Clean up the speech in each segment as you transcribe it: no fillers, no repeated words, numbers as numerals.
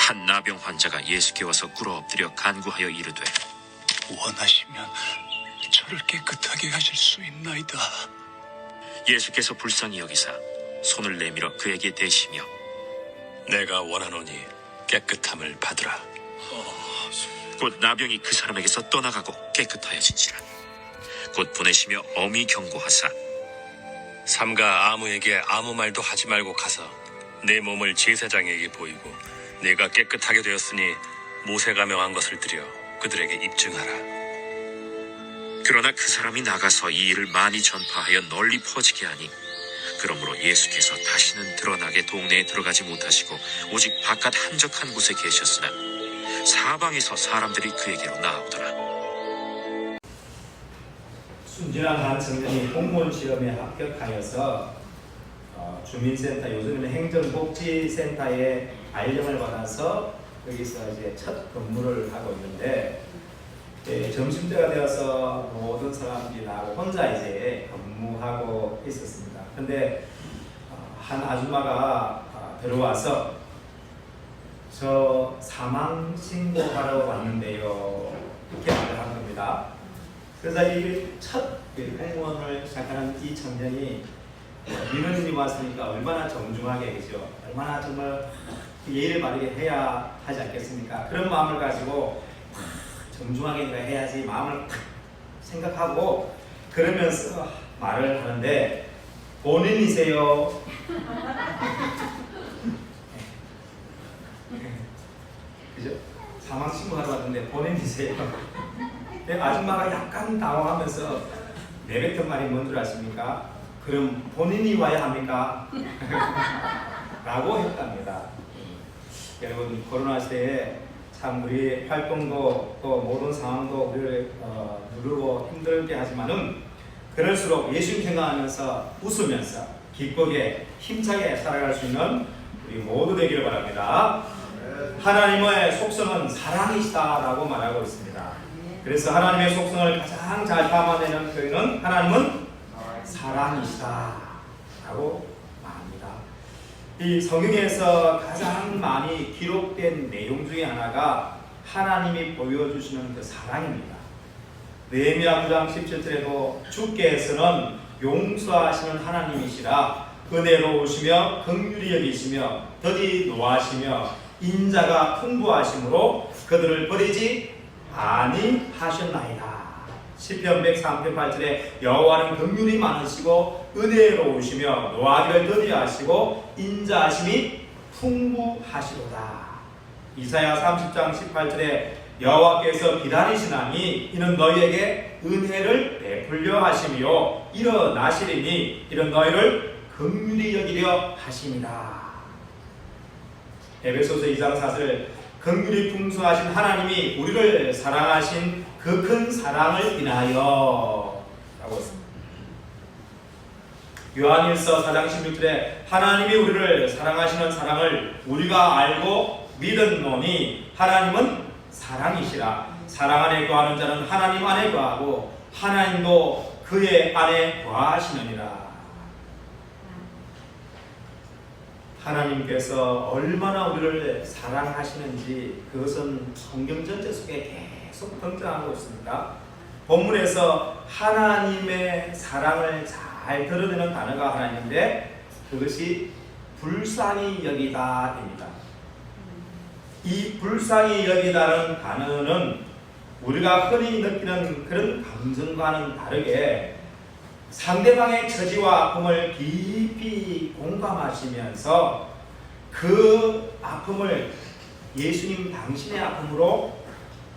한 나병 환자가 예수께 와서 꿇어 엎드려 간구하여 이르되 원하시면 저를 깨끗하게 하실 수 있나이다. 예수께서 불쌍히 여기사 손을 내밀어 그에게 대시며 내가 원하노니 깨끗함을 받으라. 곧 나병이 그 사람에게서 떠나가고 깨끗하여진지라. 곧 보내시며 엄히 경고하사 삼가 아무에게 아무 말도 하지 말고 가서 내 몸을 제사장에게 보이고 내가 깨끗하게 되었으니 모세가 명한 것을 드려 그들에게 입증하라. 그러나 그 사람이 나가서 이 일을 많이 전파하여 널리 퍼지게 하니 그러므로 예수께서 다시는 드러나게 동네에 들어가지 못하시고 오직 바깥 한적한 곳에 계셨으나 사방에서 사람들이 그에게로 나오더라. 순진한 한 청년이 공무원 시험에 합격하여서 주민센터, 요즘에는 행정복지센터에 발령을 받아서 여기서 이제 첫 근무를 하고 있는데, 점심때가 되어서 모든 사람들이 나하고 혼자 이제 근무하고 있었습니다. 근데 한 아줌마가 들어와서 저 사망 신고하러 왔는데요, 이렇게 말을 한 겁니다. 그래서 이 첫 공무원을 시작하는 이 청년이 민원인이 왔으니까 얼마나 정중하게, 그죠? 얼마나 정말 예의를 바르게 해야 하지 않겠습니까? 그런 마음을 가지고 정중하게 해야지 마음을 생각하고 그러면서 말을 하는데, 본인이세요? 그죠? 사망 신고하러 왔는데 본인이세요? 아줌마가 약간 당황하면서 내뱉은 말이 뭔 줄 아십니까? 그럼 본인이 와야 합니까? 라고 했답니다. 여러분, 코로나 시대에 참 우리 활동도 또 모든 상황도 우리를 누르고 힘들게 하지만은 그럴수록 예수님 생각하면서 웃으면서 기쁘게 힘차게 살아갈 수 있는 우리 모두 되기를 바랍니다. 하나님의 속성은 사랑이시다라고 말하고 있습니다. 그래서 하나님의 속성을 가장 잘 담아내는 표현은 하나님은 사랑이시다라고 말합니다. 이 성경에서 가장 많이 기록된 내용 중에 하나가 하나님이 보여주시는 그 사랑입니다. 느헤미야 9장 17절에도 주께서는 용서하시는 하나님이시라 은혜로우시며 긍휼히 여기시며 더디 노하시며 인자가 풍부하심으로 그들을 버리지 아니하셨나이다. 시편 103편 8절에 여호와는 긍휼이 많으시고 은혜로우시며 노하기를 더디하시고 인자하심이 풍부하시로다. 이사야 30장 18절에 여호와께서 기다리시나니 이는 너희에게 은혜를 베풀려 하심이요 일어나시리니 이는 너희를 긍휼히 여기려 하심이다. 에베소서 2장 4절 긍휼이 풍성하신 하나님이 우리를 사랑하신 그 큰 사랑을 인하여 라고 했습니다. 요한일서 4장 16절에 하나님이 우리를 사랑하시는 사랑을 우리가 알고 믿었노니 하나님은 사랑이시라. 사랑 안에 거하는 자는 하나님 안에 거하고 하나님도 그의 안에 거하시느니라. 하나님께서 얼마나 우리를 사랑하시는지 그것은 성경 전체 속에 계속 등장하고 있습니다. 본문에서 하나님의 사랑을 잘 드러내는 단어가 하나 있는데 그것이 불쌍히 여기다입니다. 이 불쌍히 여기다는 단어는 우리가 흔히 느끼는 그런 감정과는 다르게 상대방의 처지와 아픔을 깊이 공감하시면서 그 아픔을 예수님 당신의 아픔으로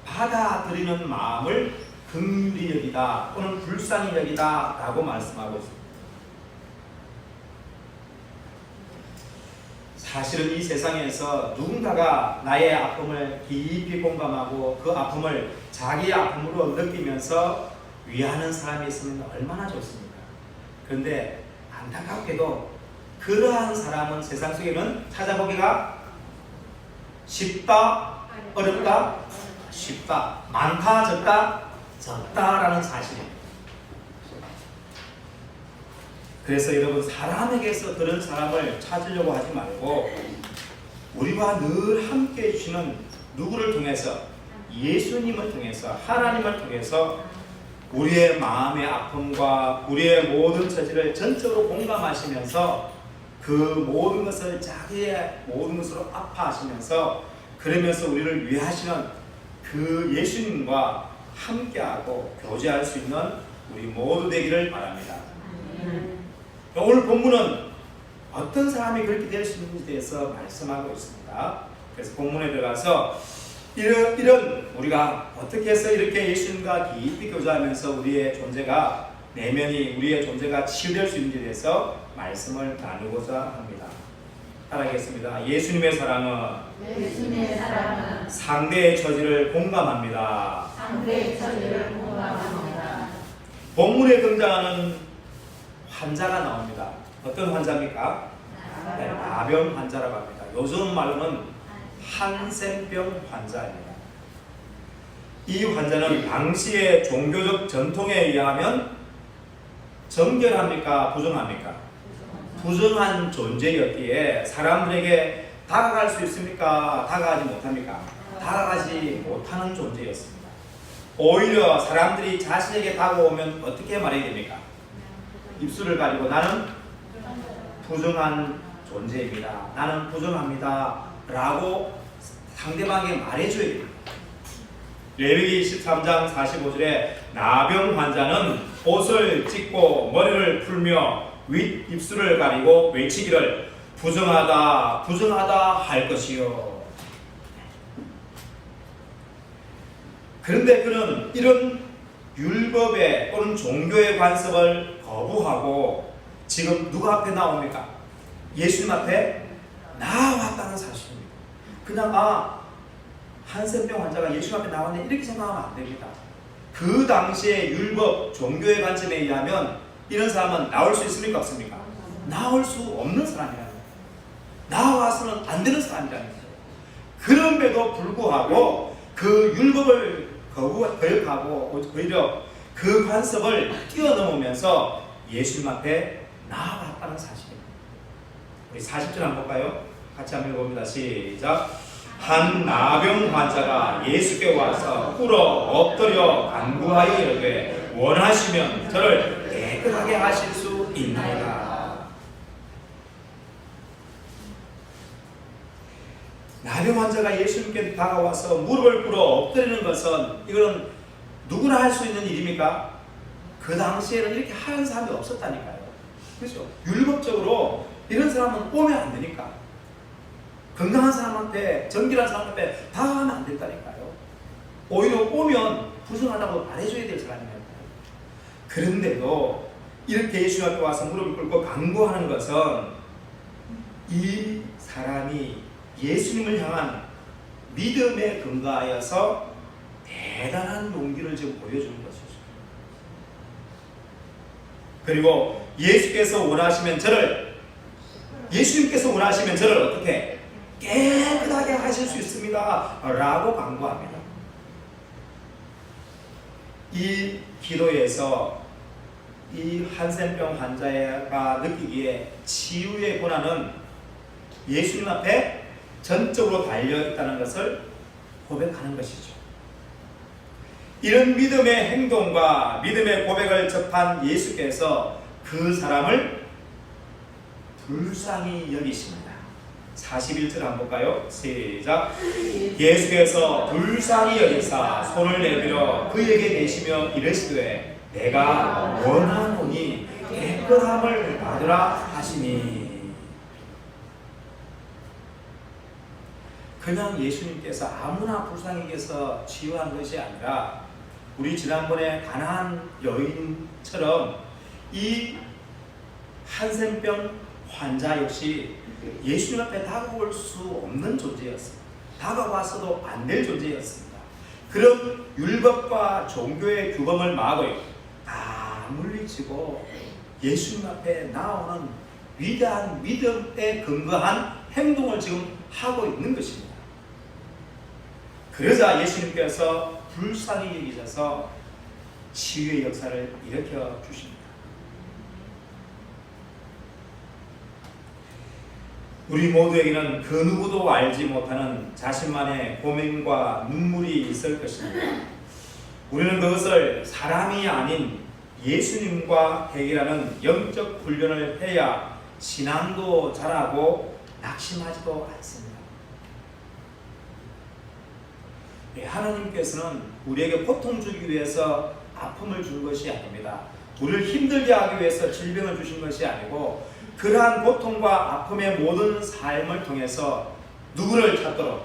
받아들이는 마음을 긍휼히 여기다 또는 불쌍히 여기다 라고 말씀하고 있습니다. 사실은 이 세상에서 누군가가 나의 아픔을 깊이 공감하고 그 아픔을 자기의 아픔으로 느끼면서 위하는 사람이 있으면 얼마나 좋습니까? 그런데 안타깝게도 그러한 사람은 세상 속에는 찾아보기가 쉽다, 어렵다, 쉽다, 많다, 적다, 적다라는 사실입니다. 그래서 여러분, 사람에게서 그런 사람을 찾으려고 하지 말고 우리와 늘 함께 해주시는 누구를 통해서? 예수님을 통해서, 하나님을 통해서 우리의 마음의 아픔과 우리의 모든 처지를 전적으로 공감하시면서 그 모든 것을 자기의 모든 것으로 아파하시면서 그러면서 우리를 위하시는 그 예수님과 함께하고 교제할 수 있는 우리 모두 되기를 바랍니다. 오늘 본문은 어떤 사람이 그렇게 될 수 있는지에 대해서 말씀하고 있습니다. 그래서 본문에 들어가서 이런 우리가 어떻게 해서 이렇게 예수님과 깊이 교제하면서 우리의 존재가 내면이 우리의 존재가 치유될 수 있는지에 대해서 말씀을 나누고자 합니다. 따라하겠습니다. 예수님의 사랑은 상대의 처지를 공감합니다. 본문에 등장하는 환자가 나옵니다. 어떤 환자입니까? 나병 환자라고 합니다. 요즘 말로는 한센병 환자입니다. 이 환자는 당시의 종교적 전통에 의하면 정결합니까? 부정합니까? 부정한 존재였기에 사람들에게 다가갈 수 있습니까? 다가가지 못합니까? 다가가지 못하는 존재였습니다. 오히려 사람들이 자신에게 다가오면 어떻게 말해야 됩니까? 입술을 가리고 나는 부정한 존재입니다. 나는 부정합니다. 라고 상대방에게 말해줘야 됩니다. 레위기 13장 45절에 나병 환자는 옷을 찢고 머리를 풀며 윗입술을 가리고 외치기를 부정하다 부정하다 할 것이요. 그런데 그는 이런 율법의 또는 종교의 관습을 거부하고 지금 누구 앞에 나옵니까? 예수님 앞에 나왔다는 사실입니다. 그냥 한센병 환자가 예수님 앞에 나왔네 이렇게 생각하면 안 됩니다. 그 당시의 율법 종교의 관점에 의하면 이런 사람은 나올 수 있습니까? 없습니까? 나올 수 없는 사람이라는 거예요. 나와서는 안 되는 사람이라는 거예요. 그럼에도 불구하고 그 율법을 거역하고 오히려 그 관습을 뛰어넘으면서 예수님 앞에 나아갔다는 사실입니다. 우리 40절 한번 볼까요? 같이 한번 읽어봅니다. 시작. 한 나병 환자가 예수께 와서 꿇어 엎드려 간구하여 이르되 원하시면 저를 깨끗하게 하실 수 있나이다. 나병 환자가 예수님께 다가와서 무릎을 꿇어 엎드리는 것은 이거는 누구나 할 수 있는 일입니까? 그 당시에는 이렇게 하는 사람이 없었다니까요. 그렇죠? 율법적으로 이런 사람은 오면 안 되니까. 건강한 사람한테, 정결한 사람한테 다가가면 안 된다니까요. 오히려 오면 부정하다고 말해줘야 될 사람이니까요. 그런데도 이렇게 예수 앞에 와서 무릎을 꿇고 간구하는 것은 이 사람이 예수님을 향한 믿음에 근거하여서 대단한 용기를 지금 보여주는 것이죠. 그리고 예수님께서 원하시면 저를 어떻게 깨끗하게 하실 수 있습니다 라고 간구합니다. 이 기도에서 이 한센병 환자가 느끼기에 치유의 권한은 예수님 앞에 전적으로 달려있다는 것을 고백하는 것이죠. 이런 믿음의 행동과 믿음의 고백을 접한 예수께서 그 사람을 불쌍히 여기십니다. 41절 한번 볼까요? 시작. 예수께서 불쌍히 여기사 손을 내밀어 그에게 대시며 이르시되 내가 원하노니 깨끗함을 받으라 하시니. 그냥 예수님께서 아무나 불쌍히 여겨서 치유한 것이 아니라 우리 지난번에 가나안 여인처럼 이 한센병 환자 역시 예수님 앞에 다가올 수 없는 존재였습니다. 다가와서도 안 될 존재였습니다. 그런 율법과 종교의 규범을 막을 다 물리치고 예수님 앞에 나오는 위대한 믿음에 근거한 행동을 지금 하고 있는 것입니다. 그러자 예수님께서 불쌍히 여기셔서 치유의 역사를 일으켜 주십니다. 우리 모두에게는 그 누구도 알지 못하는 자신만의 고민과 눈물이 있을 것입니다. 우리는 그것을 사람이 아닌 예수님과 해결하는 영적 훈련을 해야 신앙도 자라고 낙심하지도 않습니다. 하나님께서는 우리에게 고통 주기 위해서 아픔을 준 것이 아닙니다. 우리를 힘들게 하기 위해서 질병을 주신 것이 아니고 그러한 고통과 아픔의 모든 삶을 통해서 누구를 찾도록?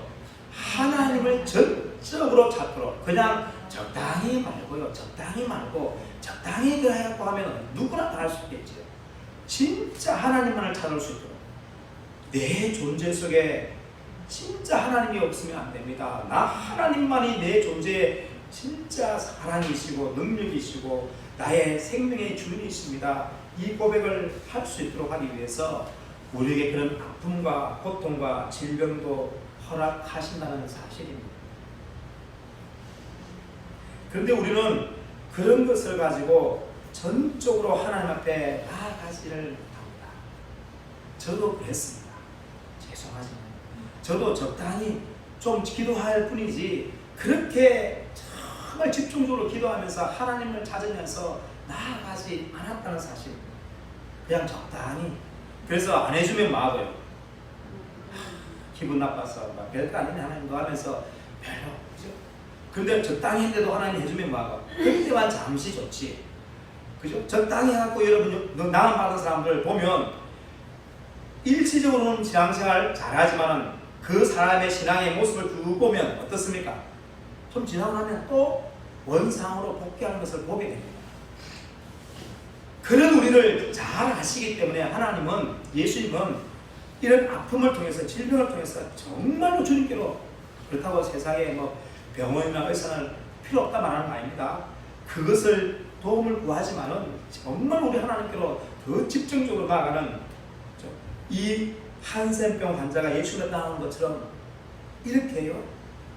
하나님을 전적으로 찾도록. 그냥 적당히 말고요. 적당히 말고 적당히 그래야고 하면 누구나 다 할 수 있겠죠. 진짜 하나님만을 찾을 수 있도록. 내 존재 속에 진짜 하나님이 없으면 안 됩니다. 나 하나님만이 내 존재에 진짜 사랑이시고 능력이시고 나의 생명의 주인이십니다. 이 고백을 할 수 있도록 하기 위해서 우리에게 그런 아픔과 고통과 질병도 허락하신다는 사실입니다. 그런데 우리는 그런 것을 가지고 전적으로 하나님 앞에 나아가지를 못합니다. 저도 그랬습니다. 죄송하지만 저도 적당히 좀 기도할 뿐이지 그렇게 정말 집중적으로 기도하면서 하나님을 찾으면서 나아가지 않았다는 사실입니다. 그냥 적당히. 그래서 안 해주면 막아요. 기분 나빠서 별거 아니네 하나님도 하면서 별로. 그죠? 근데 적당히 했는데도 하나님 해주면 막아. 그때만 잠시 좋지. 그죠? 적당히 해갖고 여러분 나만 받은 사람들 보면 일시적으로는 신앙생활 잘하지만은 그 사람의 신앙의 모습을 쭉 보면 어떻습니까? 좀 지나고 나면 또 원상으로 복귀하는 것을 보게 됩니다. 그런 우리를 잘 아시기 때문에 하나님은, 예수님은 이런 아픔을 통해서, 질병을 통해서 정말로 주님께로, 그렇다고 세상에 뭐 병원이나 의사는 필요 없다 말하는 거 아닙니다. 그것을 도움을 구하지만은 정말 우리 하나님께로 더 집중적으로 나아가는 이 한센병 환자가 예수를 따르는 것처럼 이렇게요,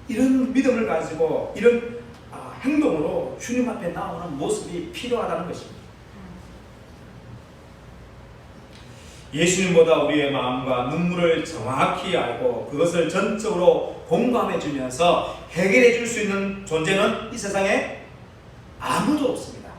이런 믿음을 가지고 이런 행동으로 주님 앞에 나오는 모습이 필요하다는 것입니다. 예수님보다 우리의 마음과 눈물을 정확히 알고 그것을 전적으로 공감해 주면서 해결해 줄 수 있는 존재는 이 세상에 아무도 없습니다.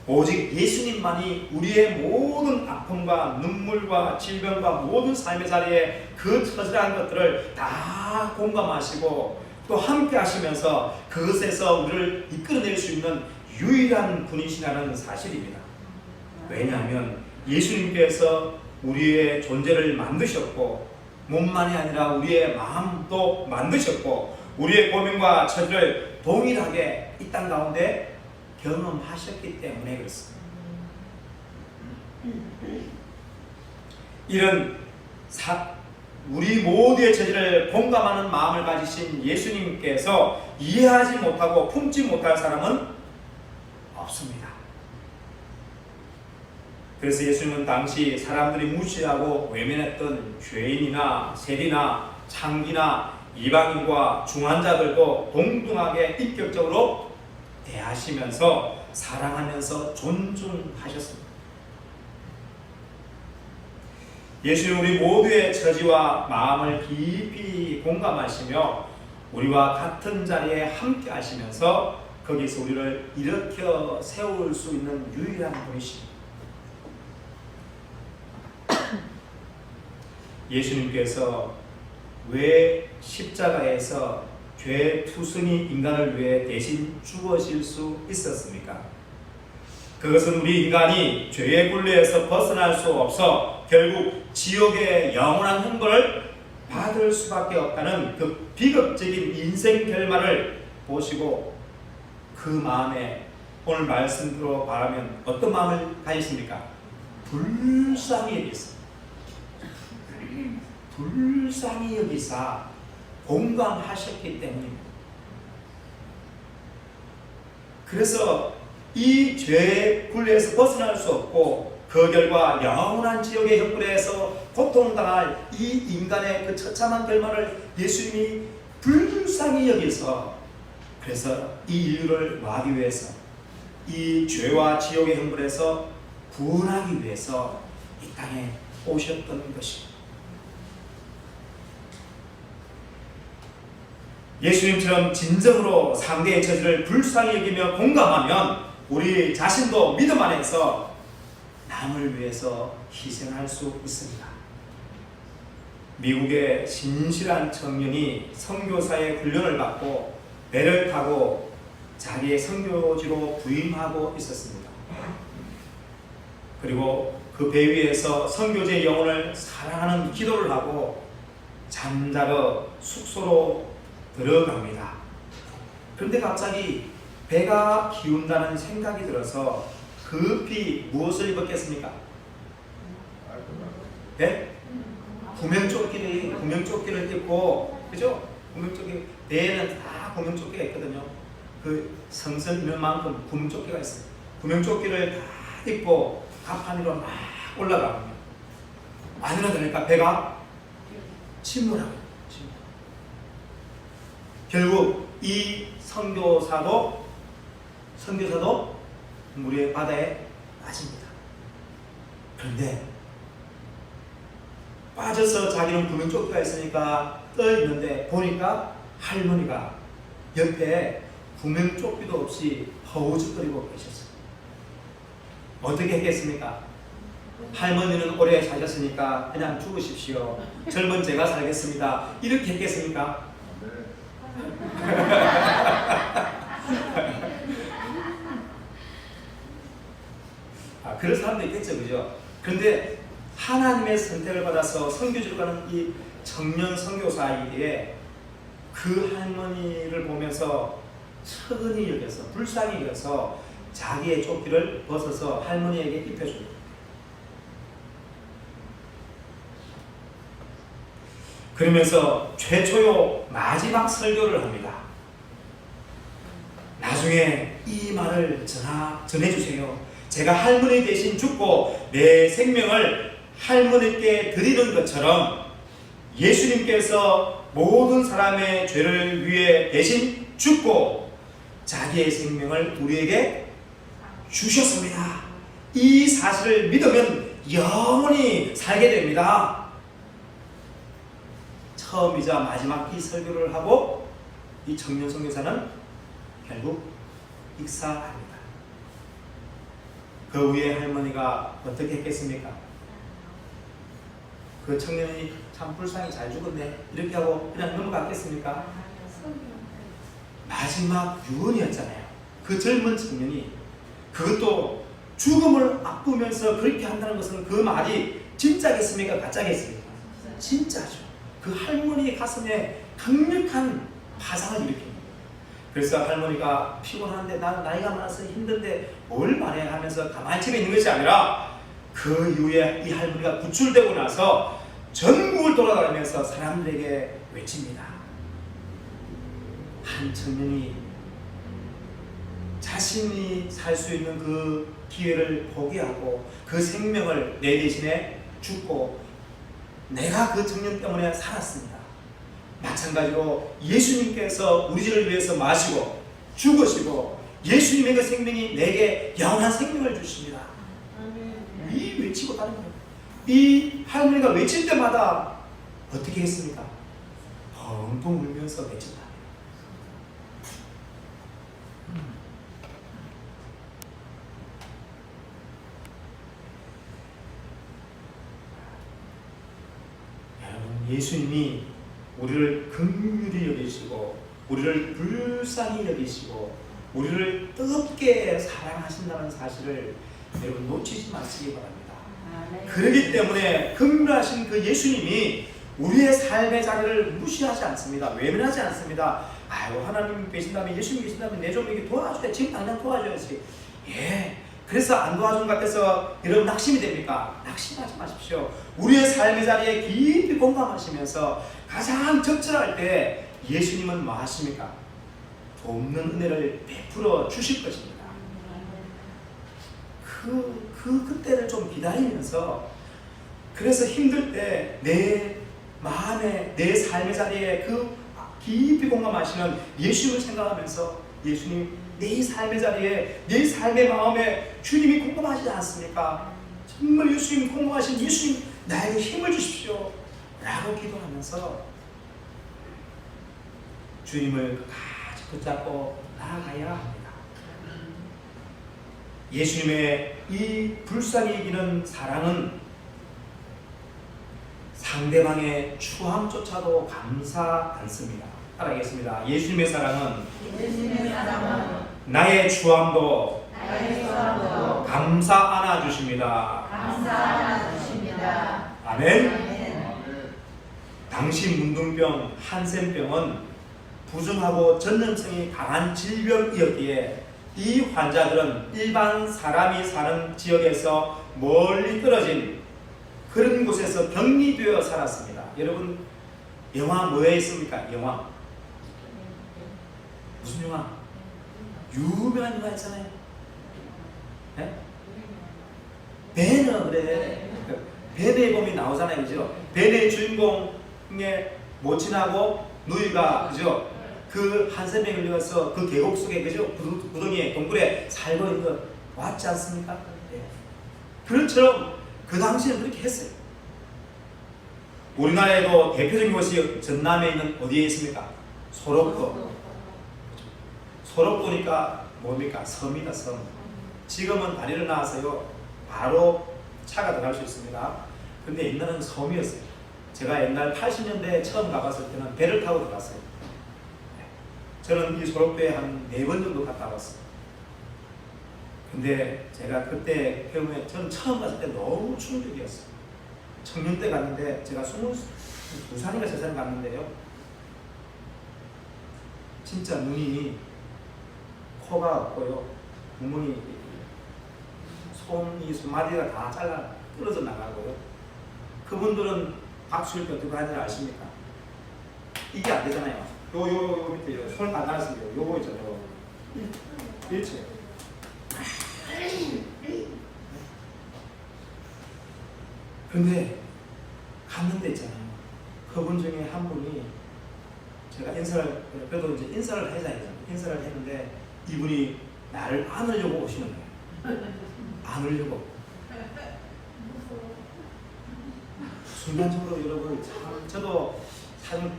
오직 예수님만이 우리의 모든 아픔과 눈물과 질병과 모든 삶의 자리에 그 처절한 것들을 다 공감하시고 또 함께 하시면서 그것에서 우리를 이끌어낼 수 있는 유일한 분이시라는 사실입니다. 왜냐하면 예수님께서 우리의 존재를 만드셨고 몸만이 아니라 우리의 마음도 만드셨고 우리의 고민과 처지를 동일하게 이 땅 가운데 경험하셨기 때문에 그렇습니다. 이런 우리 모두의 처지를 공감하는 마음을 가지신 예수님께서 이해하지 못하고 품지 못할 사람은 없습니다. 그래서 예수님은 당시 사람들이 무시하고 외면했던 죄인이나 세리나 창기나 이방인과 중환자들도 동등하게 인격적으로 대하시면서 사랑하면서 존중하셨습니다. 예수님 우리 모두의 처지와 마음을 깊이 공감하시며 우리와 같은 자리에 함께 하시면서 거기서 우리를 일으켜 세울 수 있는 유일한 분이십니다. 예수님께서 왜 십자가에서 죄 투성이 인간을 위해 대신 죽어질 수 있었습니까? 그것은 우리 인간이 죄의 굴레에서 벗어날 수 없어 결국 지옥의 영원한 형벌을 받을 수밖에 없다는 그 비극적인 인생 결말을 보시고 그 마음에 오늘 말씀으로 말하면 어떤 마음을 가지십니까? 불쌍히 여기서 불쌍히 여기사 공감하셨기 때문입니다. 그래서 이 죄의 굴레에서 벗어날 수 없고 그 결과 영원한 지옥의 형벌에서 고통당할 이 인간의 그 처참한 결말을 예수님이 불쌍히 여기서 그래서 이 인류를 구하기 위해서 이 죄와 지옥의 형벌에서 구원하기 위해서 이 땅에 오셨던 것입니다. 예수님처럼 진정으로 상대의 처지를 불쌍히 여기며 공감하면 우리 자신도 믿음 안에서 남을 위해서 희생할 수 있습니다. 미국의 신실한 청년이 선교사의 훈련을 받고 배를 타고 자기의 선교지로 부임하고 있었습니다. 그리고 그 배 위에서 선교지의 영혼을 사랑하는 기도를 하고 잠자러 숙소로 들어갑니다. 그런데 갑자기 배가 기운다는 생각이 들어서 급히 무엇을 입었겠습니까? 네? 구명조끼를 입고, 그죠? 구명조끼, 배에는 다 구명조끼가 있거든요. 그 성선 있는 만큼 구명조끼가 있어요. 구명조끼를 다 입고 갑판위로 막 올라갑니다. 안 올라가니까 배가 침몰하고 결국 이 선교사도 물의 바다에 빠집니다. 그런데 빠져서 자기는 구명조끼가 있으니까 떠 있는데 보니까 할머니가 옆에 구명조끼도 없이 허우적거리고 계셨어요. 어떻게 했겠습니까? 할머니는 오래 사셨으니까 그냥 죽으십시오. 젊은 제가 살겠습니다. 이렇게 했겠습니까? 그런 사람도 있겠죠, 그죠? 그런데 하나님의 선택을 받아서 선교지로 가는 이 청년 선교사에게 그 할머니를 보면서 천히 여겨서 불쌍히 여겨서 자기의 조끼를 벗어서 할머니에게 입혀줍니다. 그러면서 최초요 마지막 설교를 합니다. 나중에 이 말을 전해주세요. 제가 할머니 대신 죽고 내 생명을 할머니께 드리는 것처럼 예수님께서 모든 사람의 죄를 위해 대신 죽고 자기의 생명을 우리에게 주셨습니다. 이 사실을 믿으면 영원히 살게 됩니다. 처음이자 마지막 이 설교를 하고 이 청년 선교사는 결국 익사합니다. 그 후에 할머니가 어떻게 했겠습니까? 그 청년이 참 불쌍히 잘 죽었네 이렇게 하고 그냥 넘어갔겠습니까? 마지막 유언이었잖아요. 그 젊은 청년이 그것도 죽음을 앞두면서 그렇게 한다는 것은 그 말이 진짜겠습니까? 가짜겠습니까? 진짜죠. 그 할머니의 가슴에 강력한 파상을 일으킵니다. 그래서 할머니가 피곤한데 난 나이가 많아서 힘든데 뭘 말해 하면서 가만히 집에 있는 것이 아니라 그 이후에 이 할머니가 구출되고 나서 전국을 돌아다니면서 사람들에게 외칩니다. 한 청년이 자신이 살 수 있는 그 기회를 포기하고 그 생명을 내 대신에 죽고 내가 그 청년 때문에 살았습니다. 마찬가지로 예수님께서 우리 죄를 위해서 마시고 죽으시고 예수님의 그 생명이 내게 영원한 생명을 주십니다. 이 외치고 다른 거예요. 이 할머니가 외칠 때마다 어떻게 했습니까? 펑펑 울면서 외친다. 여러분, 예수님이 우리를 긍휼히 여기시고 우리를 불쌍히 여기시고 우리를 뜨겁게 사랑하신다는 사실을 여러분 놓치지 마시기 바랍니다. 그렇기 때문에 긍휼하신 그 예수님이 우리의 삶의 자리를 무시하지 않습니다. 외면하지 않습니다. 아유, 하나님 계신다면, 예수님 계신다면 내 좀 이렇게 도와줘야, 지금 당장 도와줘야지. 예. 그래서 안 도와준 것 같아서 여러분 낙심이 됩니까? 낙심하지 마십시오. 우리의 삶의 자리에 깊이 공감하시면서 가장 적절할 때 예수님은 뭐 하십니까? 돕는 은혜를 베풀어 주실 것입니다. 그때를 좀 기다리면서, 그래서 힘들 때 내 마음에, 내 삶의 자리에 그 깊이 공감하시는 예수님을 생각하면서, 예수님, 내 삶의 자리에, 내 삶의 마음에 주님이 궁금하시지 않습니까? 정말 예수님, 공부하신 예수님, 나에게 힘을 주십시오 라고 기도하면서 주님을 끝까지 붙잡고 나아가야 합니다. 예수님의 이 불쌍히 여기는 사랑은 상대방의 추함조차도 감사 않습니다. 따라하겠습니다. 예수님의 사랑은 나의 추함도 감사 안아주십니다. 아멘. 당시 문둥병, 한센병은 부정하고 전염성이 강한 질병이었기에 이 환자들은 일반 사람이 사는 지역에서 멀리 떨어진 그런 곳에서 격리되어 살았습니다. 여러분, 영화 뭐에 있습니까? 영화 무슨 영화? 유명한 영화 있잖아요. 네? 배너, 그래. 배너의 봄이 나오잖아요, 그죠? 배너의 주인공의 모친하고 누이가, 그죠? 그 한센병에 걸려서 그 계곡 속에, 그죠? 구덩이에, 동굴에 살고 있는 거 맞지 않습니까? 네. 그것처럼 그 당시에는 그렇게 했어요. 우리나라에도 대표적인 곳이 전남에 있는 어디에 있습니까? 소록도. 소록도니까 뭡니까? 섬이다, 섬. 지금은 다리를 나와서요 바로 차가 들어갈 수 있습니다. 근데 옛날에는 섬이었어요. 제가 옛날 80년대에 처음 가봤을 때는 배를 타고 들어갔어요. 저는 이 소록도에 한 4번 정도 갔다 왔어요. 근데 제가 그때 경우에 저는 처음 갔을 때 너무 충격이었어요. 청년 때 갔는데 제가 22살인가 3살 갔는데요. 진짜 눈이 코가 없고요. 구멍이 손마디가 다 잘라 떨어져 나가고요. 그분들은 박수를 어떻게 하는지 아십니까? 이게 안 되잖아요. 요 밑에 손을 안 닿았습니다. 요거 있잖아요. 일체. 근데 갔는데 있잖아요. 그분 중에 한 분이 제가 인사를 그래도 이제 인사를 해야죠. 인사를 했는데 이분이 나를 안으려고 오시는 거예요. 안으려고. 순간적으로 여러분 참 저도 사실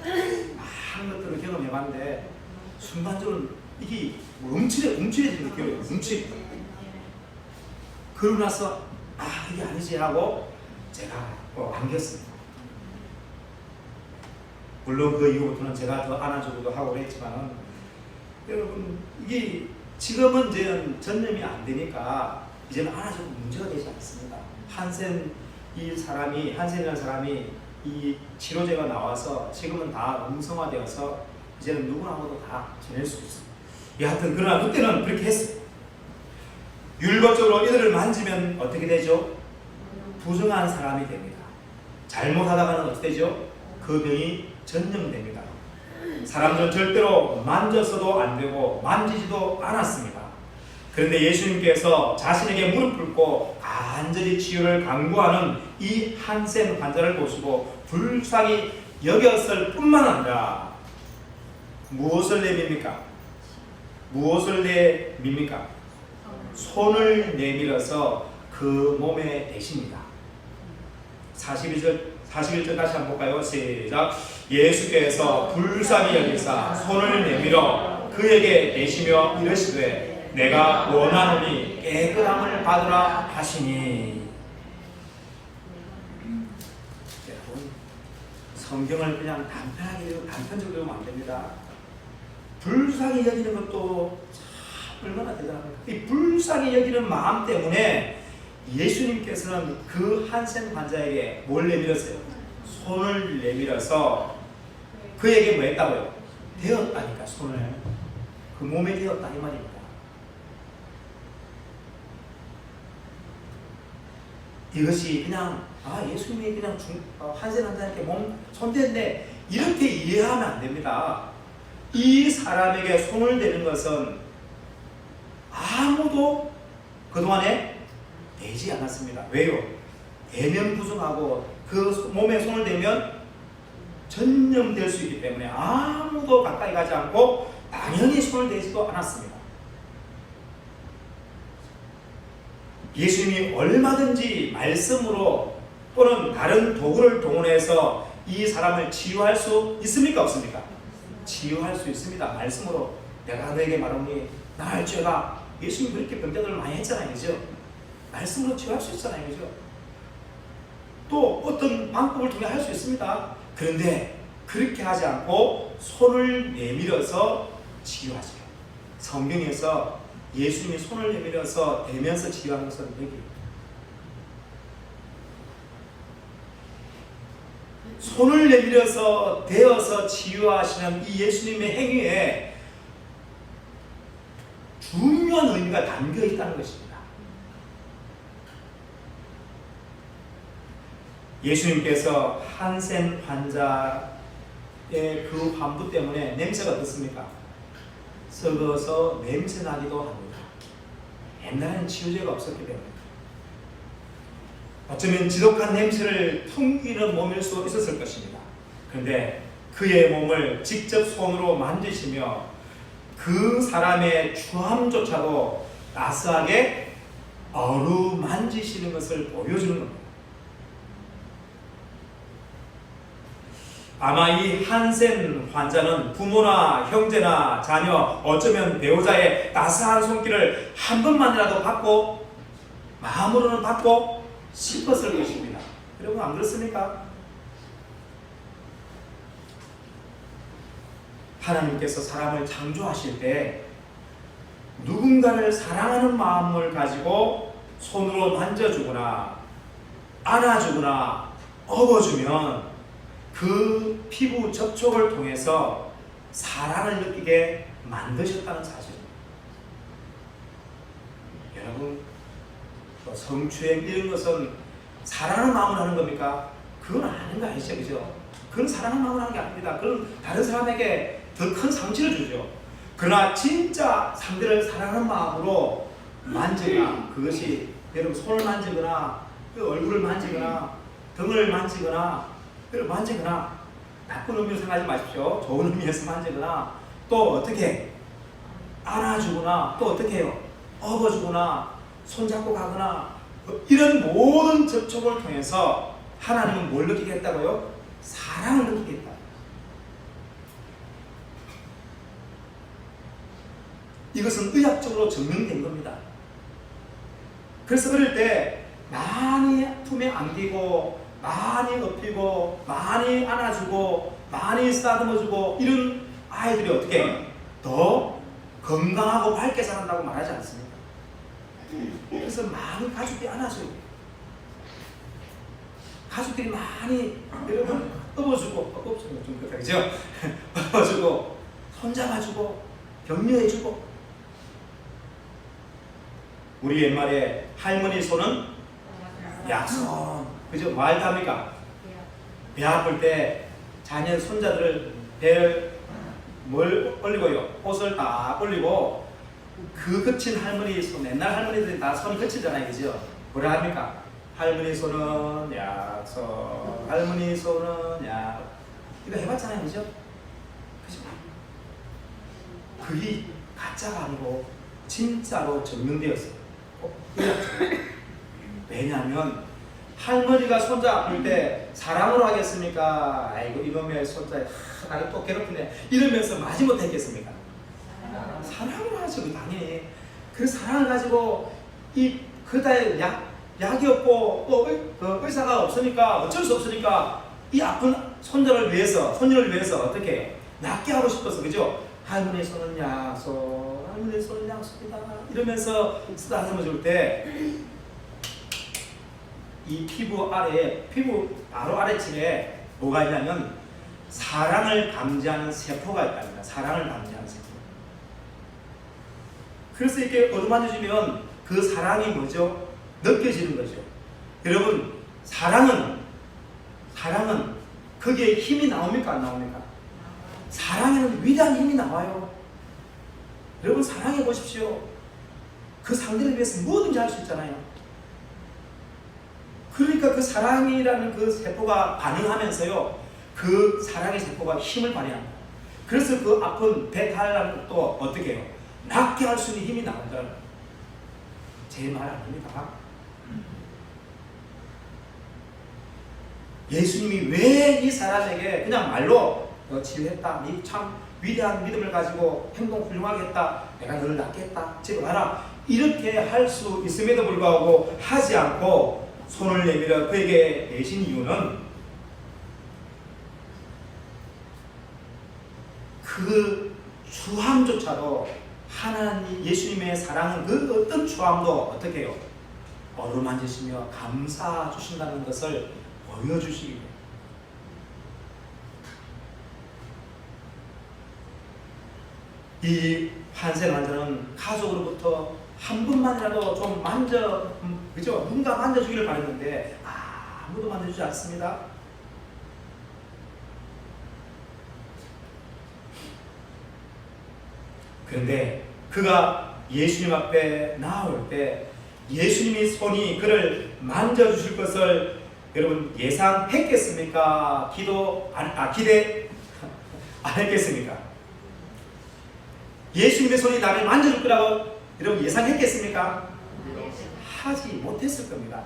많은 것들을 경험해봤는데 순간적으로 이게 움츠려지는 느낌이에요. 그러고 나서 이게 아니지 하고 제가 안겼습니다. 물론 그 이후부터는 제가 더 안아주기도 하고 그랬지만 여러분 이게 지금은 이제 전염이 안 되니까 이제는 안아주고 문제가 되지 않습니다. 한센이라는 사람이 이 치료제가 나와서 지금은 다 음성화되어서 이제는 누구나도 다 지낼 수 있습니다. 여하튼 그러나 그때는 그렇게 했어요. 율법적으로 이들을 만지면 어떻게 되죠? 부정한 사람이 됩니다. 잘못하다가는 어떻게 되죠? 그 병이 전염됩니다. 사람들은 절대로 만져서도 안 되고 만지지도 않았습니다. 그런데 예수님께서 자신에게 무릎 꿇고 간절히 치유를 강구하는 이 한센 환자를 보시고 불쌍히 여겼을 뿐만 아니라 무엇을 내밉니까? 손을 내밀어서 그 몸에 대십니다. 41절 다시 한번 볼까요? 시작. 예수께서 불쌍히 여기사 손을 내밀어 그에게 대시며 이르시되 내가 원하노니 깨끗함을 받으라 하시니. 여러분 성경을 그냥 단편적으로 읽으면 안 됩니다. 불쌍히 여기는 것도 참 얼마나 대단합니까? 이 불쌍히 여기는 마음 때문에 예수님께서는 그 한센 환자에게 뭘 내밀었어요? 손을 내밀어서 그에게 뭐 했다고요? 대었다니까. 손을 그 몸에 대었다 이 말입니다. 이것이 그냥 예수님이 그냥 한센 환자에게 손 댔는데 이렇게 이해하면 안 됩니다. 이 사람에게 손을 대는 것은 아무도 그동안에 되지 않았습니다. 왜요? 대면 부정하고 그 몸에 손을 대면 전염될 수 있기 때문에 아무도 가까이 가지 않고 당연히 손을 대지도 않았습니다. 예수님이 얼마든지 말씀으로 또는 다른 도구를 동원해서 이 사람을 치유할 수 있습니까? 없습니까? 치유할 수 있습니다. 말씀으로 내가 너에게 말하니 나을지어다. 예수님이 그렇게 병자들을 많이 했잖아요. 그죠? 말씀으로 치유할 수 있잖아요. 그죠? 또 어떤 방법을 통해 할 수 있습니다. 그런데 그렇게 하지 않고 손을 내밀어서 치유하세요. 성경에서 예수님이 손을 내밀어서 대면서 치유하는 것은 여기. 손을 내밀어서 대어서 치유하시는 이 예수님의 행위에 중요한 의미가 담겨 있다는 것입니다. 예수님께서 한센 환자의 그 환부 때문에 냄새가 어떻습니까? 썩어서 냄새 나기도 합니다. 옛날에는 치유제가 없었기 때문에 어쩌면 지독한 냄새를 풍기는 몸일 수 있었을 것입니다. 그런데 그의 몸을 직접 손으로 만지시며 그 사람의 추함조차도 따스하게 어루만지시는 것을 보여주는 겁니다. 아마 이 한센 환자는 부모나 형제나 자녀, 어쩌면 배우자의 따스한 손길을 한 번만이라도 받고 마음으로는 받고 싶었을 것입니다. 여러분 안 그렇습니까? 하나님께서 사람을 창조하실 때 누군가를 사랑하는 마음을 가지고 손으로 만져주거나 안아주거나 업어주면 그 피부 접촉을 통해서 사랑을 느끼게 만드셨다는 사실입니다. 여러분, 성추행 이런 것은 사랑하는 마음으로 하는 겁니까? 그건 아닌 거 아니죠, 그죠? 그건 사랑하는 마음으로 하는 게 아닙니다. 그건 다른 사람에게 더 큰 상처를 주죠. 그러나 진짜 상대를 사랑하는 마음으로 만지거나, 그것이 여러분 손을 만지거나 그 얼굴을 만지거나 등을 만지거나 만지거나, 나쁜 의미로 생각하지 마십시오. 좋은 의미에서 만지거나, 또 어떻게 안아주거나, 또 어떻게 해요? 업어주거나, 손잡고 가거나, 이런 모든 접촉을 통해서 하나님은 뭘 느끼겠다고요? 사랑을 느끼겠다. 이것은 의학적으로 증명된 겁니다. 그래서 어릴 때 많이 품에 안기고 많이 업히고 많이 안아주고 많이 쓰다듬어주고 이런 아이들이 어떻게 더 건강하고 밝게 자란다고 말하지 않습니까? 그래서 많이 가족들이 안아줘요. 가족들이 많이 여러분 업어주고 좀 그렇다 그죠? 업어주고 손잡아주고 격려해주고. 우리 옛말에 할머니 손은 약손, 그죠? 뭐 할 때 합니까? 배 아플 때 자녀 손자들을 배를 뭘 올리고요? 옷을 딱 올리고 그 거친 할머니 손, 옛날 할머니들이 다 손이 거치잖아요, 그죠? 뭐라 합니까? 할머니 손은 약손, 할머니 손은 약. 이거 해봤잖아요, 그죠? 그죠? 그게 가짜가 아니고 진짜로 증명되었어요. 왜냐하면 할머니가 손자 아플 때 사랑으로 하겠습니까? 아이고 이놈의 손자 나를 또 괴롭히네 이러면서 마지 못했겠습니까? 사랑으로 하죠, 당연히. 그 사랑을 가지고 이 그다에 약이 없고 또 의사가 없으니까 어쩔 수 없으니까 이 아픈 손자를 위해서, 손녀를 위해서 어떻게 낫게 하고 싶어서, 그죠? 할머니 손은 약속, 할머니 손은 약속이다 이러면서 쓰다듬어 줄 때 이 피부 바로 아래층에 뭐가 있냐면 사랑을 감지하는 세포가 있답니다. 사랑을 감지하는 세포. 그래서 이렇게 어루만져주면 그 사랑이 뭐죠? 느껴지는 거죠. 여러분, 사랑은 거기에 힘이 나옵니까? 안 나옵니까? 사랑에는 위대한 힘이 나와요. 여러분, 사랑해 보십시오. 그 상대를 위해서 뭐든지 할 수 있잖아요. 그러니까 그 사랑이라는 그 세포가 반응하면서요, 그 사랑의 세포가 힘을 발휘합니다. 그래서 그 아픈 배탈이라는 것도 어떻게 해요? 낫게 할 수 있는 힘이 나온다는 거예요. 제 말 아닙니까? 예수님이 왜 이 사람에게 그냥 말로 너 치유했다, 니 참 위대한 믿음을 가지고 행동 훌륭하게 했다, 내가 너를 낫게 했다, 집에 가라, 이렇게 할 수 있음에도 불구하고 하지 않고 손을 내밀어 그에게 내신 이유는 그 추함조차도 하나님 예수님의 사랑은 그 어떤 추함도 어떻게 해요? 어루만지시며 감사 주신다는 것을 보여주시기 위해 이 환생 환자는 가족으로부터 한 번만이라도 좀 그죠? 누군가 만져주기를 바랬는데 아무도 만져주지 않습니다. 그런데 그가 예수님 앞에 나올 때 예수님이 손이 그를 만져주실 것을 여러분 예상했겠습니까? 기대 안 했겠습니까? 예수님의 손이 나를 만져줄 거라고 여러분 예상했겠습니까? 하지 못했을 겁니다.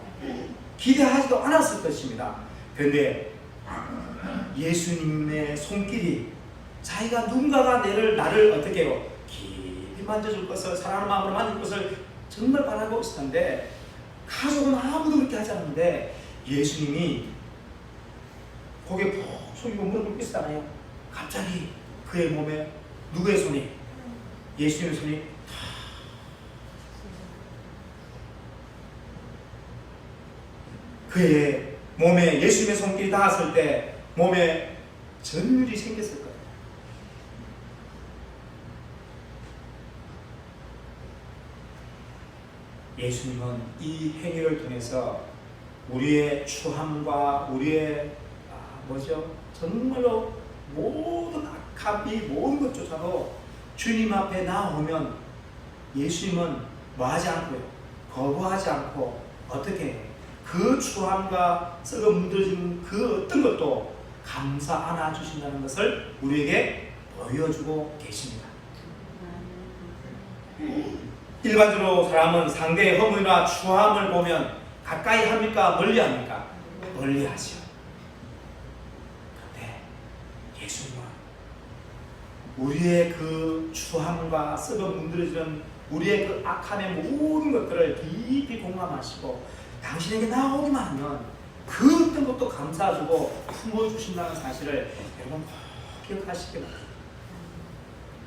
기대하지도 않았을 것입니다. 그런데 예수님의 손길이 자기가 누군가가 나를 어떻게 해요? 깊이 만져줄 것을, 사랑하는 마음으로 만질 것을 정말 바라고 있었는데 가족은 아무도 그렇게 하지 않는데 예수님이 고개 푹 숙이고 무릎 꿇고 있었잖아요. 갑자기 그의 몸에 누구의 손이? 예수님의 손이 그의 몸에 예수님의 손길이 닿았을 때 몸에 전율이 생겼을 거예요. 예수님은 이 행위를 통해서 우리의 추함과 우리의 정말로 모든 악함, 이 모든 것조차도 주님 앞에 나오면 예수님은 뭐하지 않고요, 거부하지 않고 어떻게 해요? 그 추함과 썩어 문드러진 그 어떤 것도 감사 안아주신다는 것을 우리에게 보여주고 계십니다. 일반적으로 사람은 상대의 허물이나 추함을 보면 가까이 합니까? 멀리 합니까? 멀리 하죠. 그런데 예수님은 우리의 그 추함과 썩어 문드러지는 우리의 그 악함의 모든 것들을 깊이 공감하시고 당신에게 나오기만 하면 그 어떤 것도 감사주고 품어주신다는 사실을 여러분 기억하시기 바랍니다.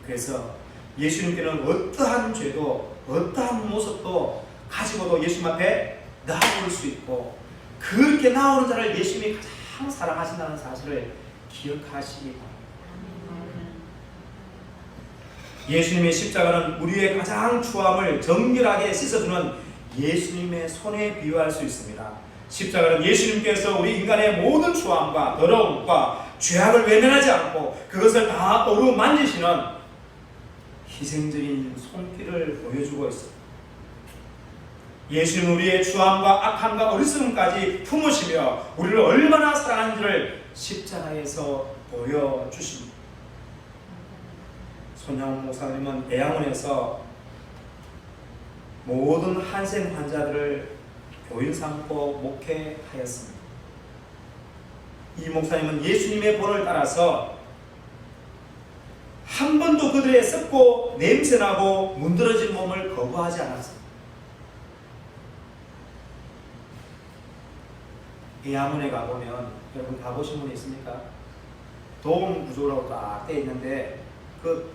그래서 예수님께는 어떠한 죄도 어떠한 모습도 가지고도 예수님 앞에 나올 수 있고 그렇게 나오는 자를 예수님이 가장 사랑하신다는 사실을 기억하시기 바랍니다. 예수님의 십자가는 우리의 가장 추함을 정결하게 씻어주는 예수님의 손에 비유할 수 있습니다. 십자가는 예수님께서 우리 인간의 모든 추함과 더러움과 죄악을 외면하지 않고 그것을 다 어루만지시는 희생적인 손길을 보여주고 있습니다. 예수님은 우리의 추함과 악함과 어리석음까지 품으시며 우리를 얼마나 사랑하는지를 십자가에서 보여주십니다. 손양원 목사님은 애양원에서 모든 한센 환자들을 교인 삼고 목회하였습니다. 이 목사님은 예수님의 본을 따라서 한 번도 그들의 썩고 냄새나고 문드러진 몸을 거부하지 않았습니다. 애양원에 가보면 여러분 가보신 분 있습니까? 도움 구조라고 딱 돼 있는데 그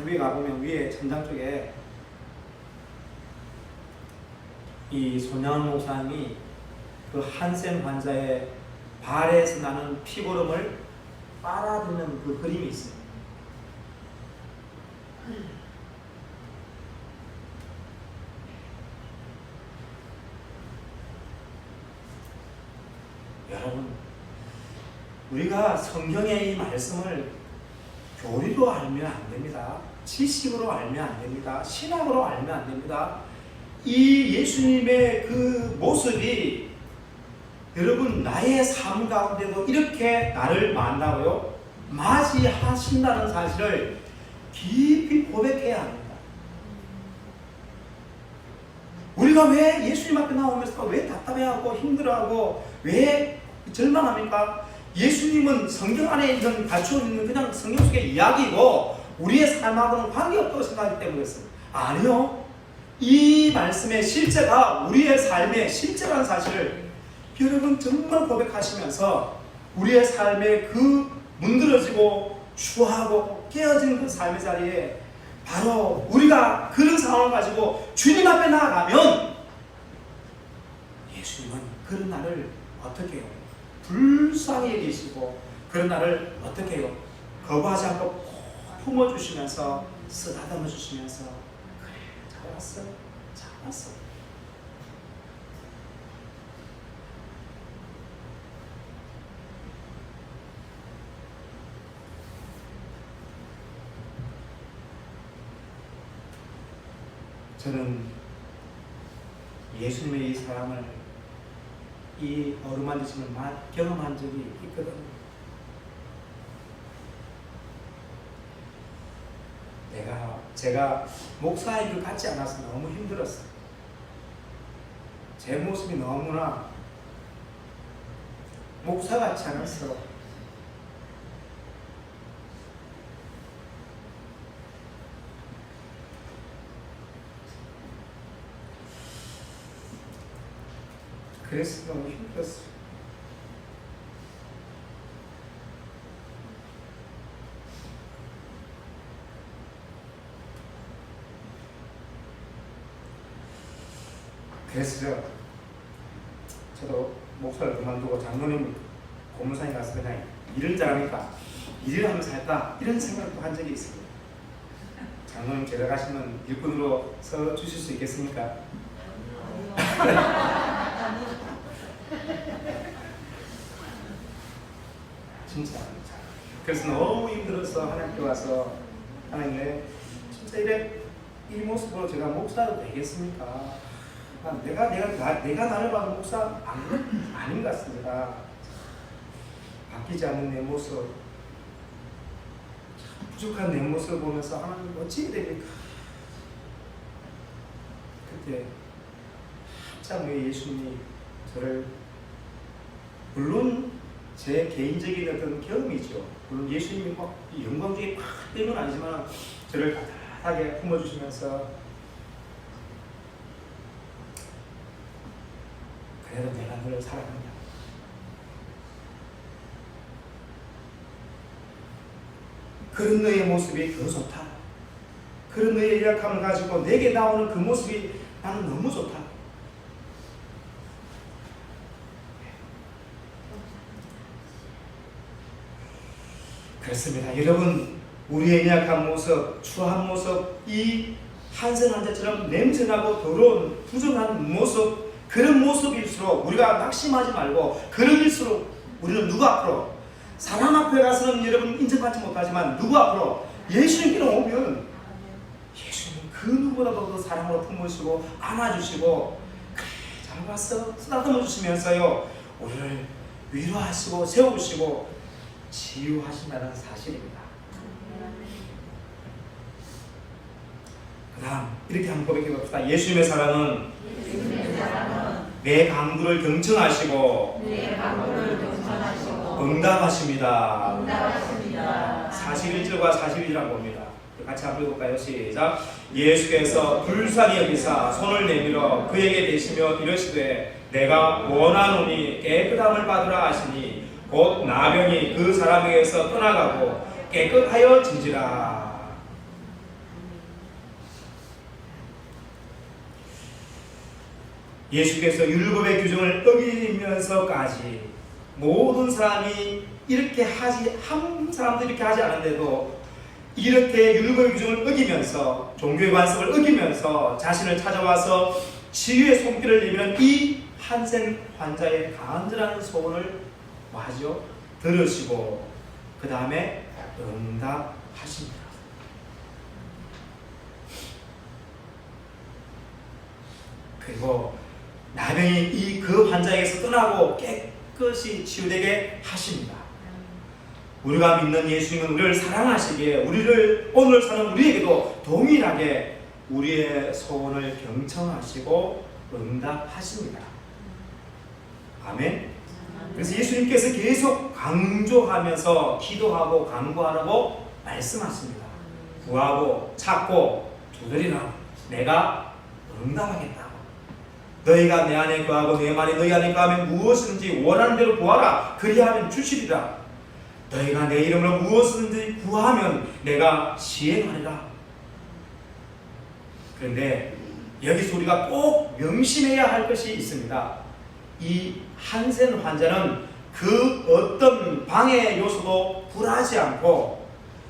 위에 가보면 위에 천장 쪽에 이 손양원 목사님이 그 한센 환자의 발에서 나는 피고름을 빨아들이는 그 그림이 있어요. 여러분, 우리가 성경의 이 말씀을 교리로 알면 안 됩니다. 지식으로 알면 안 됩니다. 신학으로 알면 안 됩니다. 이 예수님의 그 모습이 여러분 나의 삶 가운데도 이렇게 나를 만나고요 맞이하신다는 사실을 깊이 고백해야 합니다. 우리가 왜 예수님 앞에 나오면서 왜 답답해하고 힘들어하고 왜 절망합니까? 예수님은 성경 안에 있는 갖추어 있는 그냥 성경 속의 이야기고 우리의 삶하고는 관계없다고 생각하기 때문에 그렇습니다. 아니요. 이 말씀의 실제가 우리의 삶의 실제라는 사실을 여러분 정말 고백하시면서 우리의 삶의 그 문드러지고 추하고 깨어진 그 삶의 자리에 바로 우리가 그런 상황을 가지고 주님 앞에 나아가면 예수님은 그런 나를 어떻게 해요? 불쌍히 여기시고 그런 나를 어떻게 해요? 거부하지 않고 품어주시면서 쓰다듬어 주시면서 그래 잘 왔어 잘 왔어. 저는 예수님의 이 사랑을 이 어루만지심을 경험한 적이 있거든요. 제가 목사의 길 같지 않아서 너무 힘들었어요. 제 모습이 너무나 목사 같지 않았어. 그래서 너무 힘들었어요. 그래서 저도 목사를 그만두고 장로님 고문상에 가서 그냥 일을 잘하니까 일을 하면서 할까 이런 생각도 한 적이 있습니다. 장로님 데려가시면 일꾼으로 서 주실 수 있겠습니까? 진짜. 그래서 너무 힘들어서 하나님께 와서 하나님 왜 진짜 이 모습으로 제가 목사도 되겠습니까? 내가 나를 봐도 목사 아닌 것 같습니다. 바뀌지 않는 내 모습, 부족한 내 모습을 보면서 하나님 어찌 됩니까? 그때 한참 후에 예수님이 저를 물론 제 개인적인 어떤 경험이죠. 물론 예수님이 막 영광 중에 팍 뜨는 건 아니지만 저를 따뜻하게 품어주시면서 그래도 내가 너를 사랑한다. 그런 너의 모습이 더 좋다. 그런 너의 연약함을 가지고 내게 나오는 그 모습이 나는 너무 좋다. 그렇습니다. 여러분, 우리의 연약한 모습, 추한 모습, 이 한선 한자처럼 냄새나고 더러운 부정한 모습, 그런 모습일수록 우리가 낙심하지 말고 그러길수록 우리는 누구 앞으로? 사람 앞에 가서는 여러분 인정받지 못하지만 누구 앞으로? 예수님께로 오면 예수님은 그 누구보다도 더 사랑으로 품으시고 안아주시고 그래 잘 왔어 쓰다듬어 주시면서요 우리를 위로하시고 세우시고 치유하신다는 사실입니다. 그 다음 이렇게 한번 고백해 봅시다. 예수님의 사랑은 내 간구를 경청하시고 응답하십니다. 41절과 42절을 봅니다. 같이 한번 읽어볼까요? 시작. 예수께서 불쌍히 여기사 손을 내밀어 그에게 대시며 이르시되 내가 원하노니 깨끗함을 받으라 하시니 곧 나병이 그 사람에게서 떠나가고 깨끗하여지니라. 예수께서 율법의 규정을 어기면서까지 모든 사람이 이렇게 한 사람도 이렇게 하지 않은데도 이렇게 율법의 규정을 어기면서 종교의 관습을 어기면서 자신을 찾아와서 치유의 손길을 내미는 이 한센 환자의 간절한 소원을 뭐하죠? 들으시고 그 다음에 응답하십니다. 그리고 나병이 그 환자에게서 떠나고 깨끗이 치유되게 하십니다. 우리가 믿는 예수님은 우리를 사랑하시기에 우리를 오늘 사는 우리에게도 동일하게 우리의 소원을 경청하시고 응답하십니다. 아멘. 그래서 예수님께서 계속 강조하면서 기도하고 간구하라고 말씀하십니다. 구하고 찾고 두드리라. 내가 응답하겠다고. 너희가 내 안에 거하고 내 말이 너희 안에 거하면 무엇이든지 원하는 대로 구하라. 그리하면 주시리라. 너희가 내 이름으로 무엇이든지 구하면 내가 시행하리라. 그런데 여기서 우리가 꼭 명심해야 할 것이 있습니다. 이 한센 환자는 그 어떤 방해 요소도 굴하지 않고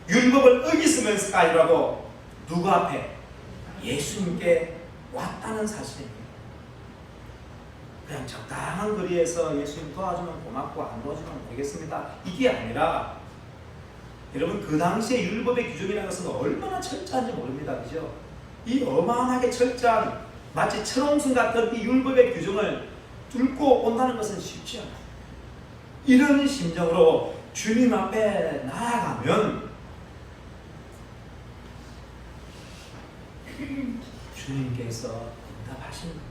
율법을 어겼으면서까지라도 누구 앞에? 예수님께 왔다는 사실입니다. 그냥 적당한 거리에서 예수님 도와주면 고맙고 안 도와주면 모르겠습니다. 이게 아니라 여러분 그 당시에 율법의 규정이라는 것은 얼마나 철저한지 모릅니다. 그죠? 이 어마어마하게 철저한 마치 철옹성 같은 이 율법의 규정을 뚫고 온다는 것은 쉽지 않아요. 이런 심정으로 주님 앞에 나아가면 주님께서 응답하십니다.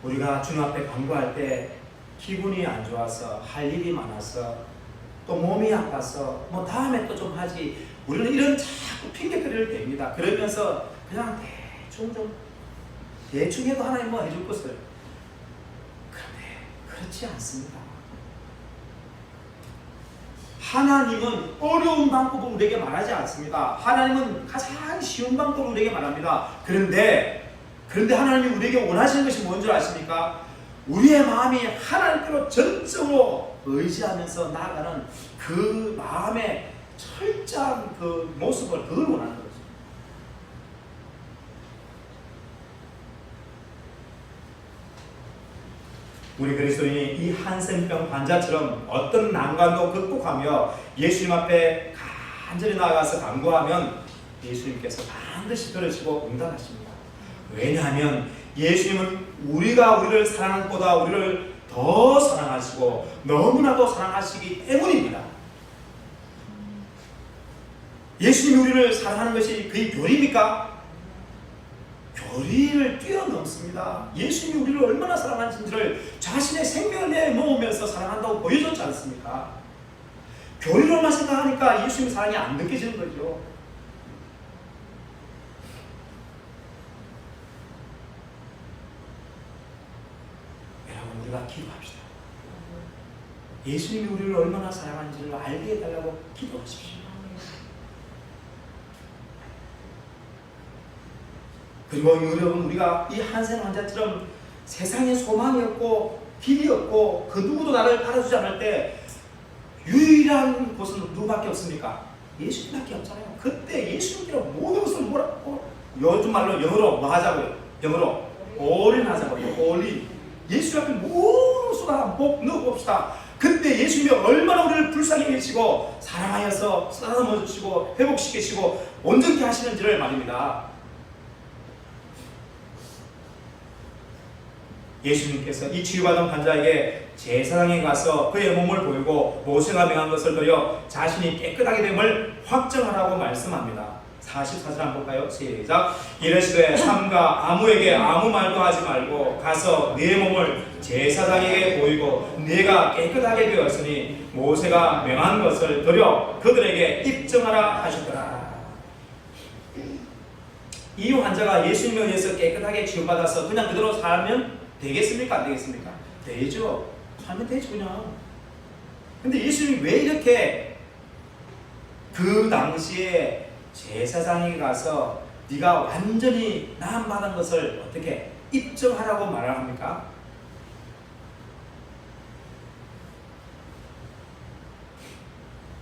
우리가 주님 앞에 간구할 때 기분이 안 좋아서 할 일이 많아서 또 몸이 아파서 뭐 다음에 또 좀 하지, 우리는 이런 자꾸 핑계거리를 댑니다. 그러면서 그냥 대충 해도 하나님 뭐 해줄 것을. 그런데 그렇지 않습니다. 하나님은 어려운 방법을 우리에게 말하지 않습니다. 하나님은 가장 쉬운 방법을 우리에게 말합니다. 그런데 하나님이 우리에게 원하시는 것이 뭔 줄 아십니까? 우리의 마음이 하나님께로 전적으로 의지하면서 나아가는 그 마음의 철저한 그 모습을, 그걸 원하는 거죠. 우리 그리스도인이 이 한센병 환자처럼 어떤 난관도 극복하며 예수님 앞에 간절히 나아가서 간구하면 예수님께서 반드시 들으시고 응답하십니다. 왜냐하면 예수님은 우리가 우리를 사랑하는 것보다 우리를 더 사랑하시고 너무나도 사랑하시기 때문입니다. 예수님이 우리를 사랑하는 것이 그의 교리입니까? 교리를 뛰어넘습니다. 예수님이 우리를 얼마나 사랑하는지를 자신의 생명을 내놓으면서 사랑한다고 보여줬지 않습니까? 교리로만 생각하니까 예수님의 사랑이 안 느껴지는 거죠. 여러분, 우리가 기도합시다. 예수님이 우리를 얼마나 사랑하는지를 알게 해달라고 기도하십시오. 그리고 여러분, 우리가 이 한센 환자처럼 세상에 소망이 없고 길이 없고 그 누구도 나를 알아주지 않을 때 유일한 곳은 누구밖에 없습니까? 예수님밖에 없잖아요. 그때 예수님께로 모든 것을 뭐라고, 요즘 말로 영어로 뭐 하자고요? 영어로 올인 하자고요. 올인. 예수 앞에 모든 것을 다 넣어봅시다. 그때 예수님이 얼마나 우리를 불쌍히 여기시고 사랑하여서 쓰다듬어 주시고 회복시키시고 온전히 하시는지를 말입니다. 예수님께서 이 치유받은 환자에게 제사장에 가서 그의 몸을 보이고 모세가 명한 것을 들여 자신이 깨끗하게 됨을 확정하라고 말씀합니다. 44절 한번 볼까요? 시작. 이르시되 삼가 아무에게 아무 말도 하지 말고 가서 네 몸을 제사장에게 보이고 네가 깨끗하게 되었으니 모세가 명한 것을 들여 그들에게 입증하라 하시더라. 이 환자가 예수님에 의해서 깨끗하게 치유받아서 그냥 그대로 살면 되겠습니까? 안 되겠습니까? 되죠. 살면 되죠, 그냥. 근데 예수님이 왜 이렇게 그 당시에 제사장에 가서 네가 완전히 나음 받은 것을 어떻게 입증하라고 말을 합니까?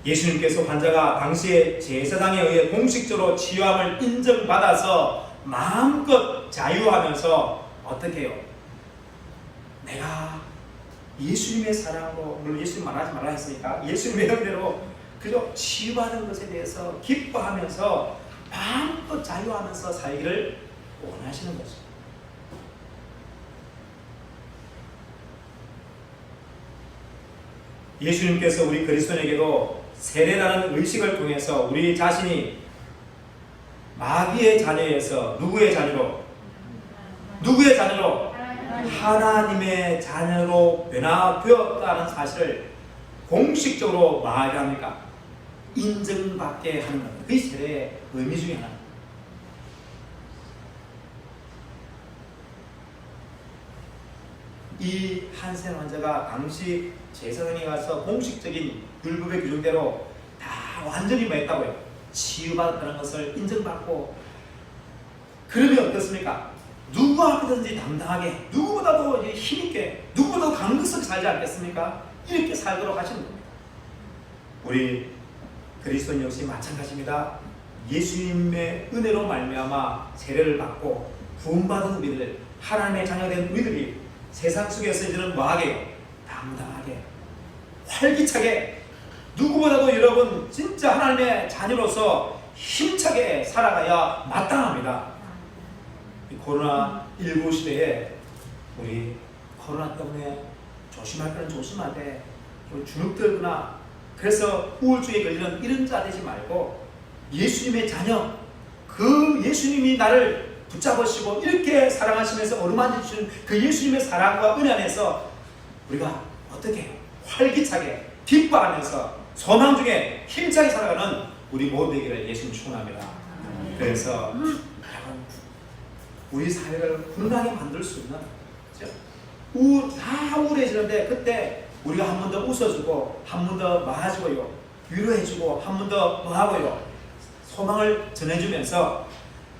예수님께서 환자가 당시에 제사장에 의해 공식적으로 치유함을 인정받아서 마음껏 자유하면서 어떻게 해요? 내가 예수님의 사랑으로, 물론 예수님 말하지 말라 했으니까 예수님의 명대로 그저 치유받은 것에 대해서 기뻐하면서 마음껏 자유하면서 살기를 원하시는 거죠. 예수님께서 우리 그리스도인에게도 세례라는 의식을 통해서 우리 자신이 마귀의 자녀에서 누구의 자녀로? 하나님의 자녀로 변화되었다는 사실을 공식적으로 말합니까? 인정받게 하는 것. 그게 세례의 의미 중에 하나입니다. 이 한센 환자가 당시 제사장에 가서 공식적인 율법의 규정대로 다 완전히 했다고요. 치유받았다는 것을 인정받고, 그러면 어떻습니까? 누구 앞에든지 당당하게, 누구보다도 힘있게, 누구보다도 강력하게 살지 않겠습니까? 이렇게 살도록 하시는 겁니다. 우리 그리스도인 역시 마찬가지입니다. 예수님의 은혜로 말미암아 세례를 받고 구원받은 우리들, 하나님의 자녀된 우리들이 세상 속에서 이제는 뭐하게? 당당하게, 활기차게, 누구보다도 여러분 진짜 하나님의 자녀로서 힘차게 살아가야 마땅합니다. 이 코로나19 시대에 우리 코로나 때문에 조심할 때는 조심하되 주눅들거나 그래서 우울증에 걸리는 이런 자 되지 말고, 예수님의 자녀, 그 예수님이 나를 붙잡으시고 이렇게 사랑하시면서 어루만져 주시는 그 예수님의 사랑과 은혜 안에서 우리가 어떻게 활기차게 기뻐하면서 소망 중에 힘차게 살아가는 우리 모두 되기를 예수님 축원합니다. 그래서 여러분, 우리 사회를 훈훈하게 만들 수 있는, 다 우울해지는데 그때 우리가 한 번 더 웃어주고, 한 번 더 맞아주고요, 위로해주고, 한 번 더 뭐하고요, 소망을 전해주면서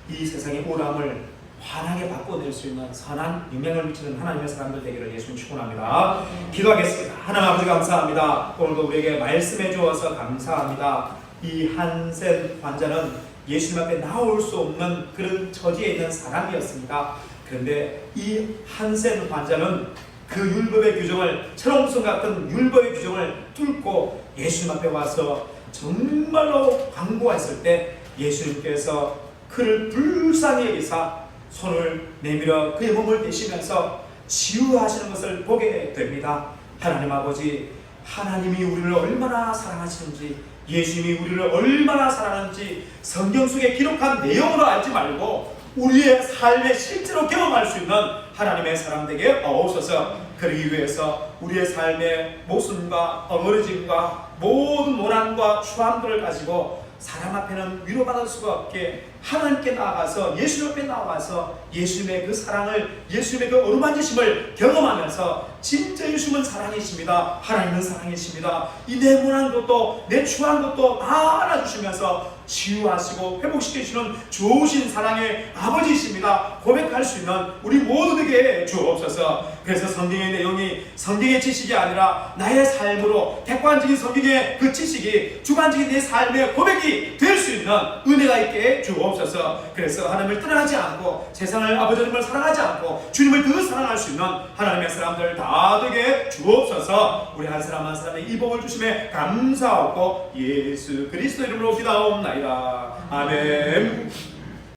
이 세상의 우울함을 환하게 바꿔낼 수 있는 선한 영향을 미치는 하나님의 사람들 되기를 예수님 축원합니다. 기도하겠습니다. 하나님 아버지 감사합니다. 오늘도 우리에게 말씀해 주어서 감사합니다. 이 한센 환자는 예수님 앞에 나올 수 없는 그런 처지에 있는 사람이었습니다. 그런데 이 한센 환자는 그 율법의 규정을, 철옹성 같은 율법의 규정을 뚫고 예수님 앞에 와서 정말로 간구했을 때 예수님께서 그를 불쌍히 여기사 손을 내밀어 그의 몸을 대시면서 치유하시는 것을 보게 됩니다. 하나님 아버지, 하나님이 우리를 얼마나 사랑하시는지, 예수님이 우리를 얼마나 사랑하는지 성경 속에 기록한 내용으로 알지 말고 우리의 삶에 실제로 경험할 수 있는 하나님의 사람 되게 하옵소서. 그러기 위해서 우리의 삶의 모순과 엉어리짐과 모든 모난과 추함들을 가지고 사람 앞에는 위로받을 수가 없게 하나님께 나아가서, 예수님 앞에 나와서 예수님의 그 사랑을, 예수님의 그 어루만지심을 경험하면서 진짜 예수님은 사랑이십니다, 하나님은 사랑이십니다, 이 내 모난 것도 내 추한 것도 다 알아주시면서 치유하시고 회복시키시는 좋으신 사랑의 아버지이십니다 고백할 수 있는 우리 모두에게 주옵소서. 그래서 성경의 내용이 성경의 지식이 아니라 나의 삶으로 객관적인 성경의 그 지식이 주관적인 내 삶의 고백이 될 수 있는 은혜가 있게 주옵소서. 그래서 하나님을 떠나지 않고 세상을, 아버지 하나님을 사랑하지 않고 주님을 더 사랑할 수 있는 하나님의 사람들 다 되게 주옵소서. 우리 한 사람 한 사람의 이 복을 주심에 감사하고 예수 그리스도 이름으로 기도하옵나이다. 아멘.